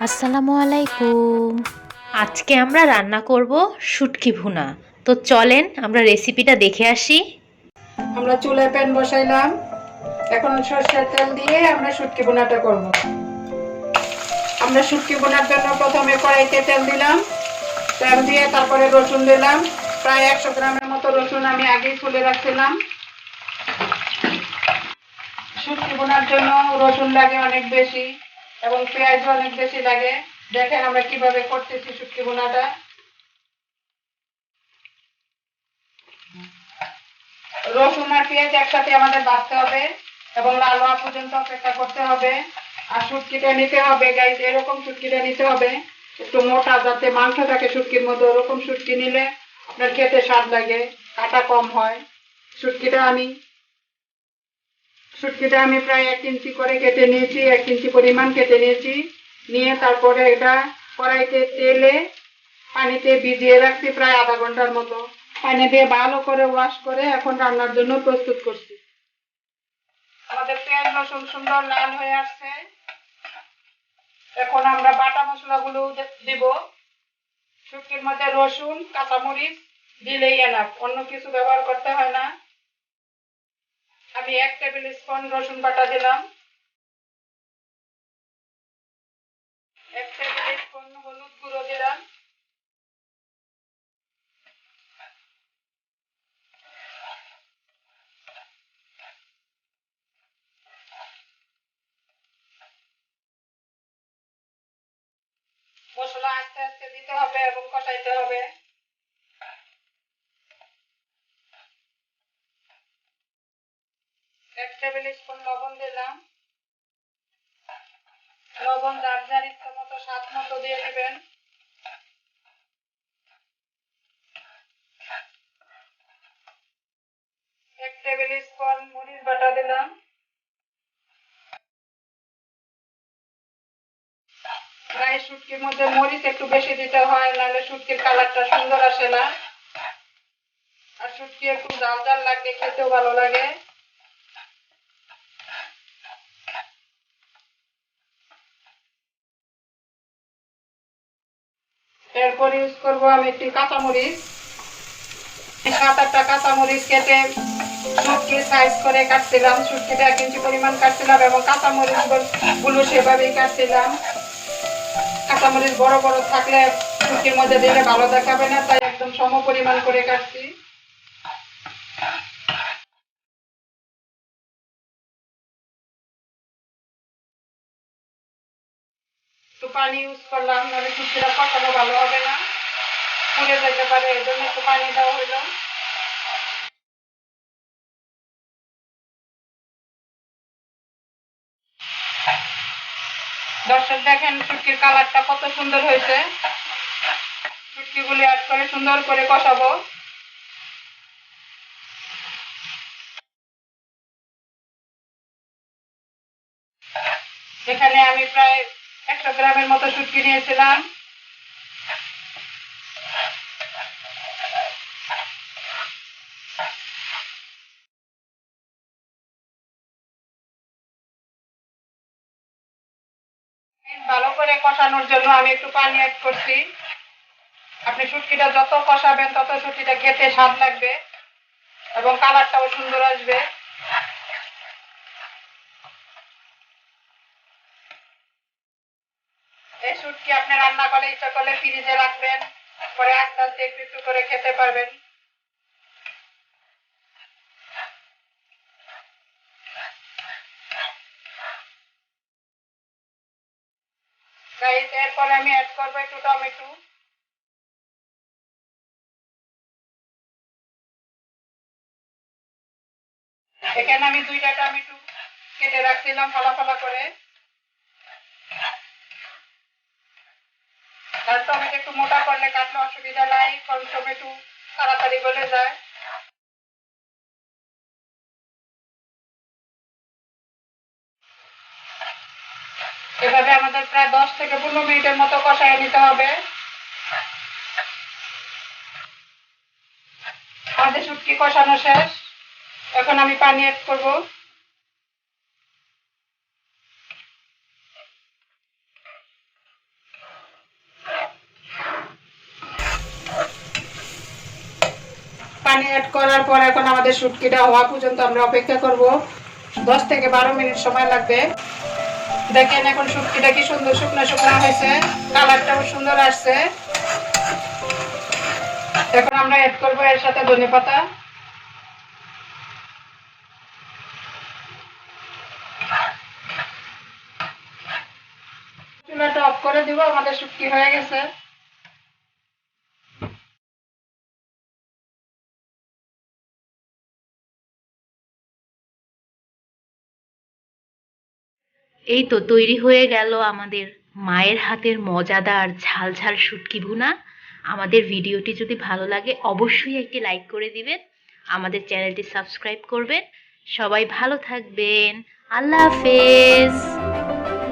আসসালামু আলাইকুম। আজকে আমরা রান্না করব শুটকি ভুনা। তো চলেন আমরা রেসিপিটা দেখে আসি। আমরা চুলায় প্যান বসাইলাম। এখন সরষের তেল দিয়ে আমরা শুটকি বোনাটা করব। আমরা শুটকি বোনার জন্য প্রথমে কড়াইতে তেল দিলাম। তেল দিয়ে তারপরে রসুন দিলাম। প্রায় 100 গ্রামের মতো রসুন আমি আগেই ছুলে রাখছিলাম। শুটকি বোনার জন্য রসুন লাগে অনেক বেশি এবং পেঁয়াজও অনেক বেশি লাগে। দেখেন আমরা কিভাবে করতেছি শুটকি বোনাটা। রসুন আর পেঁয়াজ একসাথে আমাদের বাটতে হবে এবং লাল হওয়া পর্যন্ত অপেক্ষা করতে হবে। আর শুটকিটা নিতে হবে গাইস, এরকম শুটকিটা নিতে হবে একটু মোটা, যাতে মাংস থাকে শুটকির মধ্যে। ওরকম শুটকি নিলে আপনার খেতে স্বাদ লাগে, কাটা কম হয়। শুটকিটা আমি প্রায় 1 ইঞ্চি করে কেটে নিয়েছি, 1 ইঞ্চি পরিমাণ কেটে নিয়েছি। নিয়ে তারপরে এটা কড়াইতে তেলে পানিতে ভিজিয়ে রাখছি প্রায় আধা ঘন্টার মতো। পানি দিয়ে ভালো করে ওয়াশ করে এখন রান্নার জন্য প্রস্তুত করছি। আমাদের পেঁয়াজ রসুন সুন্দর লাল হয়ে আসছে। এখন আমরা বাটা মশলাগুলো দিব। শুটকির মধ্যে রসুন কাঁচামরিচ দিলেই এনাফ, অন্য কিছু ব্যবহার করতে হয় না। আমি 1 টেবিল স্পুন রসুন বাটা দিলাম। 1 টেবিল স্পুন হলুদ গুঁড়ো দিলাম। মশলা আস্তে আস্তে দিতে হবে এবং কষাইতে হবে। 1 টেবিল স্পুন লবণ দিলাম। লবণ যার যার ইচ্ছা মতো স্বাদ মতো দিয়ে দিবেন। 1 টেবিল স্পুন মরিচ বাটা দিলাম। প্রায় শুটকির মধ্যে মরিচ একটু বেশি দিতে হয়, নাহলে শুটকির কালারটা সুন্দর আসে না। আর শুটকি একটু ঝাল ঝাল লাগলে খেতেও ভালো লাগে। এরপর ইউজ করবো আমি একটি কাঁচামরিচ। 7-8টা কাঁচামরিচ কেটে শুটকি সাইজ করে কাটছিলাম। শুটকিটা 1 ইঞ্চি পরিমাণ কাটছিলাম এবং কাঁচামরিচ গুলো সেভাবেই কাটছিলাম। কাঁচামরিচ বড় বড় থাকলে শুটকির মধ্যে দিলে ভালো দেখাবে না, তাই একদম সম পরিমাণ করে কাটছি। একটু পানি ইউজ করলাম, নাহলে শুটকিটা কষানো ভালো হবে না, পুড়ে যেতে পারে, এই জন্য একটু পানি দেওয়া হইলো। দর্শক দেখেন শুটকির কালারটা কত সুন্দর হয়েছে। শুটকিগুলি অ্যাড করে সুন্দর করে কষাবো। এখানে আমি প্রায় 100 গ্রামের মতো শুটকি নিয়েছিলাম। ভালো করে কষানোর জন্য আমি একটু পানি অ্যাড করছি। আপনি শুটকিটা যত কষাবেন তত শুটকিটা খেতে স্বাদ লাগবে এবং কালারটাও সুন্দর আসবে। এই শুটকি আপনি রান্না করলে ইচ্ছা করলে ফ্রিজে রাখবেন, পরে আস্তে আস্তে একটু একটু করে খেতে পারবেন। গাইস, এরপরে আমি অ্যাড করবো একটু টমেটো। এখানে আমি 2টা টমেটো কেটে রাখছিলাম ফালা ফালা করে। আর টমেটো একটু মোটা করলে কাটলে অসুবিধা নাই, কারণ টমেটো তাড়াতাড়ি গলে যায়। এভাবে আমাদের প্রায় 10 থেকে 15 মিনিটের মতো কষায় নিতে হবে। আমাদের শুটকি কষানো শেষ। এখন আমি পানি অ্যাড করব। পানি অ্যাড করার পর এখন আমাদের শুটকিটা হওয়া পর্যন্ত আমরা অপেক্ষা করব। 10 থেকে 12 মিনিট সময় লাগবে। দেখেন এখন শুটকিটা কি সুন্দর শুকনো শুকনো হয়েছে, কালারটাও সুন্দর আসছে। এখন আমরা অ্যাড করব এর সাথে ধনেপাতা। চুলাটা অফ করে দিব, আমাদের শুটকি হয়ে গেছে। এই তো তৈরি হয়ে গেল আমাদের মায়ের হাতের মজাদার ঝাল ঝাল শুটকি ভুনা। আমাদের ভিডিওটি যদি ভালো লাগে অবশ্যই একটি লাইক করে দিবেন, আমাদের চ্যানেলটি সাবস্ক্রাইব করবেন। সবাই ভালো থাকবেন। আল্লাহ হাফেজ।